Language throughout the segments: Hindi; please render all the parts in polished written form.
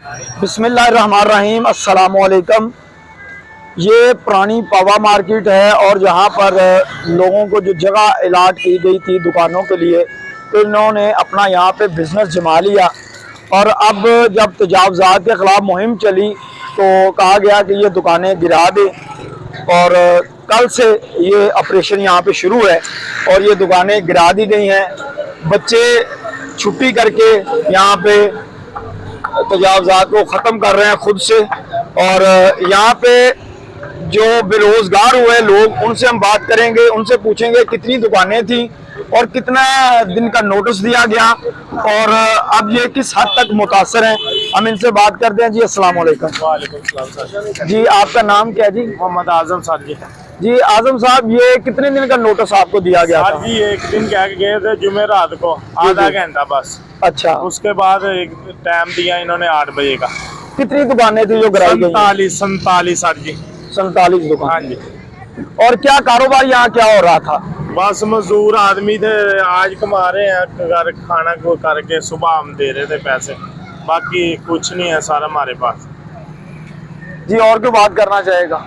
बिस्मिल्लाहिर्रहमानिर्रहीम, अस्सलामुअलैकुम। ये पुरानी पावा मार्केट है और जहाँ पर लोगों को जो जगह अलॉट की गई थी दुकानों के लिए, तो इन्होंने अपना यहाँ पे बिज़नेस जमा लिया। और अब जब तजावज़ात के ख़िलाफ़ मुहिम चली तो कहा गया कि ये दुकानें गिरा दें, और कल से ये ऑपरेशन यहाँ पे शुरू है और ये दुकानें गिरा दी गई हैं। बच्चे छुट्टी करके यहाँ पे तजावज़ात को ख़त्म कर रहे हैं खुद से। और यहाँ पे जो बेरोज़गार हुए लोग, उनसे हम बात करेंगे, उनसे पूछेंगे कितनी दुकानें थी और कितना दिन का नोटिस दिया गया और अब ये किस हद तक मुतासर हैं। हम इनसे बात करते हैं। जी अस्सलाम वालेकुम। वालेकुम सलाम। जी आपका नाम क्या है? जी मोहम्मद आजम सर जी। जी आजम साहब, ये कितने दिन का नोटिस आपको दिया गया था? जी एक दिन कह के गए थे जुमे रात को, आधा घंटा बस। अच्छा, उसके बाद एक टाइम दिया इन्होंने 8 बजे का। कितनी दुकानें थी जो गिराई गई? 47 सर जी। 47 दुकान। हाँ जी। और क्या कारोबार यहाँ क्या हो रहा था? बस मजदूर आदमी थे, आज कमा रहे हैं घर खाना को करके, सुबह हम दे रहे थे पैसे, बाकी कुछ नहीं है सर हमारे पास। जी और क्यों बात करना चाहेगा?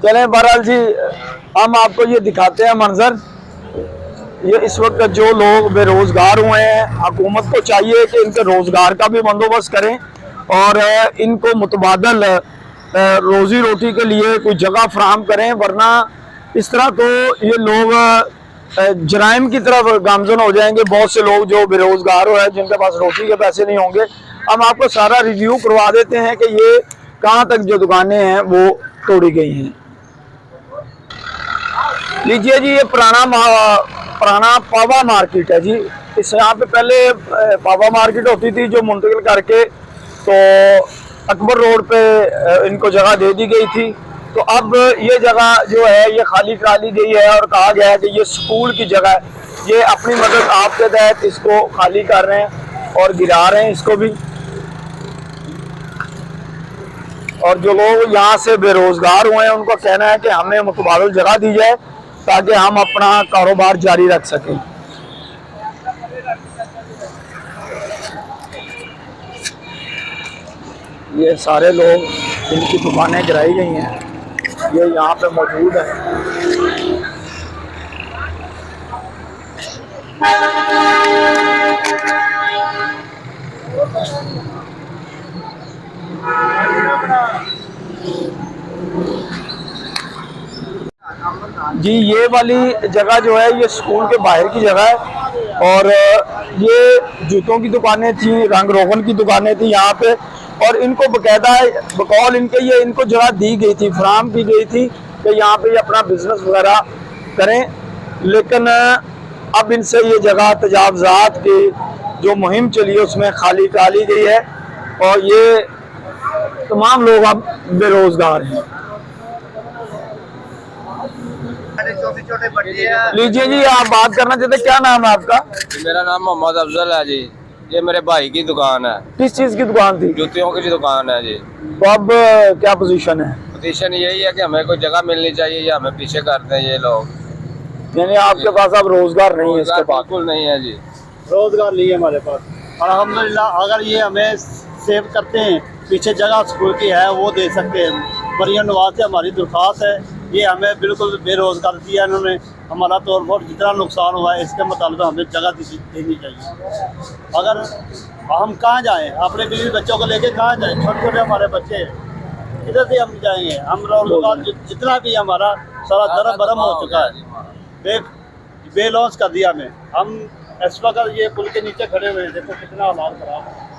चलें, बहरहाल जी हम आपको ये दिखाते हैं मंजर। ये इस वक्त जो लोग बेरोजगार हुए हैं, हुकूमत को चाहिए कि इनके रोजगार का भी बंदोबस्त करें और इनको मुतबादल रोजी रोटी के लिए कोई जगह फराहम करें, वरना इस तरह तो ये लोग जराइम की तरफ गामजन हो जाएंगे। बहुत से लोग जो बेरोजगार हो हैं, जिनके पास रोटी के पैसे नहीं होंगे। हम आपको सारा रिव्यू करवा देते हैं कि ये कहाँ तक जो दुकानें हैं वो तोड़ी गई हैं। लीजिए जी, ये पुराना पावा मार्केट है जी। इस यहाँ पे पहले पावा मार्केट होती थी जो मुंतकिल करके तो अकबर रोड पे इनको जगह दे दी गई थी। तो अब ये जगह जो है ये खाली करा ली गई है और कहा गया है कि ये स्कूल की जगह है। ये अपनी मदद आपके तहत इसको खाली कर रहे हैं और गिरा रहे हैं इसको भी। और जो लोग यहाँ से बेरोजगार हुए हैं उनको कहना है कि हमें मुतबादल जगह दी जाए ताकि हम अपना कारोबार जारी रख सकें। ये सारे लोग जिनकी दुकानें गिराई गई हैं ये यहाँ पे मौजूद है। जी ये वाली जगह जो है ये स्कूल के बाहर की जगह है और ये जूतों की दुकानें थी, रंग रोगन की दुकानें थी यहाँ पे। और इनको बकायदा बकौल इनके ये इनको जगह दी गई थी, फराहम की गई थी कि यहाँ पे ये अपना बिजनेस वगैरह करें। लेकिन अब इनसे ये जगह तजावज़ात की जो मुहिम चली है उसमें खाली करा ली गई है और ये तमाम लोग अब बेरोजगार हैं। लीजिए जी, आप बात करना चाहते, क्या नाम है आपका? मेरा नाम मोहम्मद अफजल है जी। ये मेरे भाई की दुकान है। किस चीज की दुकान थी? जूतियों की दुकान है जी। तो अब क्या पोजीशन है? पोजीशन यही है कि हमें कोई जगह मिलनी चाहिए, या हमें पीछे करते हैं ये लोग। यानी आपके पास अब रोजगार नहीं है? इसके पास बिल्कुल नहीं है जी, रोजगार नहीं है हमारे पास। अल्हम्दुलिल्लाह अगर ये हमें सेव करते हैं, पीछे जगह स्कूल की है वो दे सकते हैं। मरियम नवाज से हमारी दरख्वास्त है, ये हमें बिल्कुल बेरोजगार दिया इन्होंने। हमारा तौर पर जितना नुकसान हुआ है इसके मुताबिक हमें जगह देनी चाहिए। अगर हम कहाँ जाएँ, अपने बीवी बच्चों को लेके कहाँ जाएँ? छोटे छोटे हमारे बच्चे हैं, इधर से हम जाएंगे? हम रोजगार जितना भी हमारा सारा दरम बरम हो चुका है, बेलॉन्स कर दिया हमें। हम इस वक्त ये पुल के नीचे खड़े हुए हैं, देखो कितना हालात खराब है।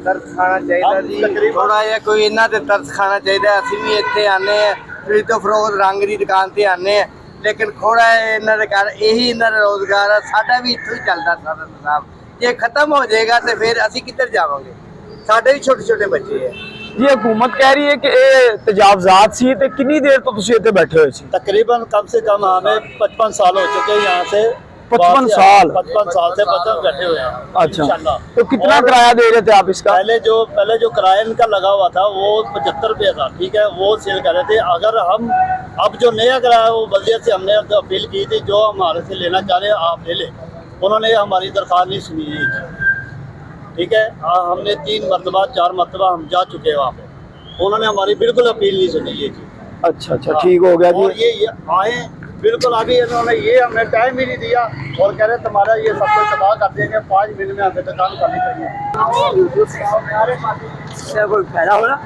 ਤਰਸ ਖਾਣਾ ਚਾਹੀਦਾ ਜੀ, ਥੋੜਾ ਜਿਹਾ ਕੋਈ ਇਹਨਾਂ ਤੇ ਤਰਸ ਖਾਣਾ ਚਾਹੀਦਾ। ਅਸੀਂ ਵੀ ਇੱਥੇ ਆਨੇ ਆ, ਫਰੀਦੋ ਫਰੋਜ਼ ਰੰਗ ਦੀ ਦੁਕਾਨ ਤੇ ਆਨੇ ਆ, ਲੇਕਿਨ ਥੋੜਾ ਇਹਨਾਂ ਦੇ ਘਰ ਇਹੀ ਇਹਨਾਂ ਦਾ ਰੋਜ਼ਗਾਰ ਆ। ਸਾਡਾ ਵੀ ਇੱਥੋਂ ਹੀ ਚੱਲਦਾ ਸਾਰਾ ਸਾਹਿਬ। ਜੇ ਖਤਮ ਹੋ ਜਾਏਗਾ ਤੇ ਫਿਰ ਅਸੀਂ ਕਿੱਧਰ ਜਾਵਾਂਗੇ? ਸਾਡੇ ਵੀ ਛੋਟੇ ਛੋਟੇ ਬੱਚੇ ਹੈ। ये हुकूमत कह रही है कि तजावज़ात सी तो कितनी देर तो तुम इतने बैठे हुए सी? तकरीबन कम से कम हमें 55 साल हो चुके हैं यहाँ से। 55 साल? 55 साल से बदल बैठे हुए हैं। अच्छा, तो कितना किराया दे रहे थे आप इसका? पहले जो किराया इनका लगा हुआ था वो 75 रुपये था, ठीक है, वो सेल कर रहे थे। अगर हम अब जो नया किराया वो बल्दियत से हमने अपील की थी, जो हमारे से लेना चाह रहे आप ले लें। उन्होंने हमारी दरख्वास्त नहीं सुनी। ठीक है। हमने 3 मरतबा 4 मरतबा हम जा चुके हैं वहाँ पे, उन्होंने हमारी बिल्कुल अपील नहीं सुनी ये चीज़। अच्छा अच्छा, ठीक हो गया और जी। ये आए बिल्कुल, अभी इन्होंने ये हमें टाइम ही नहीं दिया और कह रहे तुम्हारा ये सब कुछ तबाह कर देंगे, 5 मिनट में हमें दुकान खाली करिए। कोई फायदा हो रहा।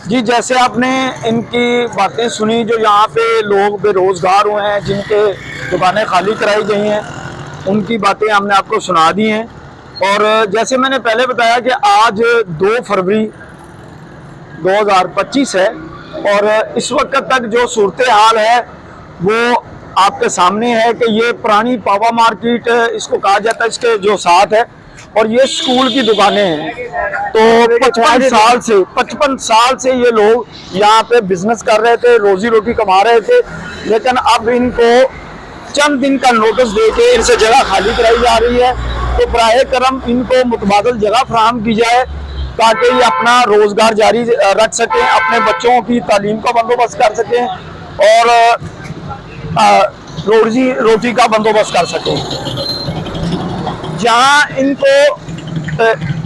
जी, जैसे आपने इनकी बातें सुनी, जो यहाँ पे लोग बेरोजगार हुए हैं, जिनके दुकानें खाली कराई गई हैं, उनकी बातें हमने आपको सुना दी हैं। और जैसे मैंने पहले बताया कि आज 2 फरवरी 2025 है और इस वक्त तक जो सूरत हाल है वो आपके सामने है कि ये पुरानी पावा मार्केट इसको कहा जाता है, इसके जो साथ है, और ये स्कूल की दुकानें हैं। तो 55 साल से ये लोग यहाँ पे बिजनेस कर रहे थे, रोजी रोटी कमा रहे थे, लेकिन अब इनको चंद दिन का नोटिस देके इनसे जगह खाली कराई जा रही है। तो बराए करम इनको मुतबादल जगह फराहम की जाए ताकि ये अपना रोजगार जारी रख सकें, अपने बच्चों की तालीम का बंदोबस्त कर सकें और रोजी रोटी का बंदोबस्त कर सकें। जहाँ इनको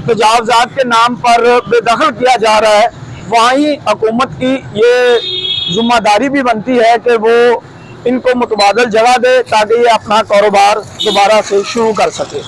तजावजात के नाम पर बेदखल किया जा रहा है, वहीं हुकूमत की ये जिम्मेदारी भी बनती है कि वो इनको मुतबादल जगह दे ताकि ये अपना कारोबार दोबारा से शुरू कर सके।